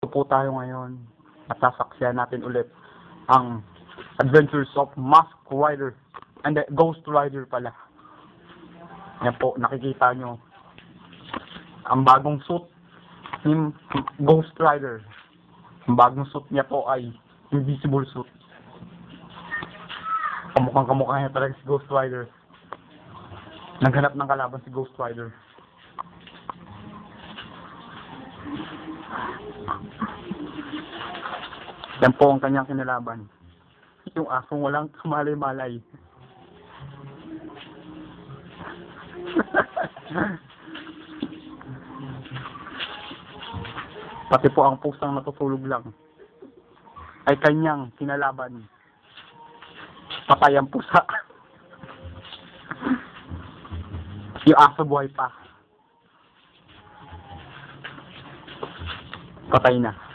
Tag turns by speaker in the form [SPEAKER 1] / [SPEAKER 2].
[SPEAKER 1] Nandito po tayo ngayon at sasaksiyan natin ulit ang Adventures of Mask Rider and Ghost Rider pala. Yan po, nakikita nyo ang bagong suit ni Ghost Rider. Ang bagong suit niya po ay invisible suit. Kamukhang-kamukha niya talaga si Ghost Rider. Naghanap ng kalaban si Ghost Rider. Yan po ang kanyang kinalaban. Yung asong walang kamalay-malay. Pati po ang pusang natutulog lang ay kanyang kinalaban. Patay ang pusa. Yung aso buhay pa. Patay na.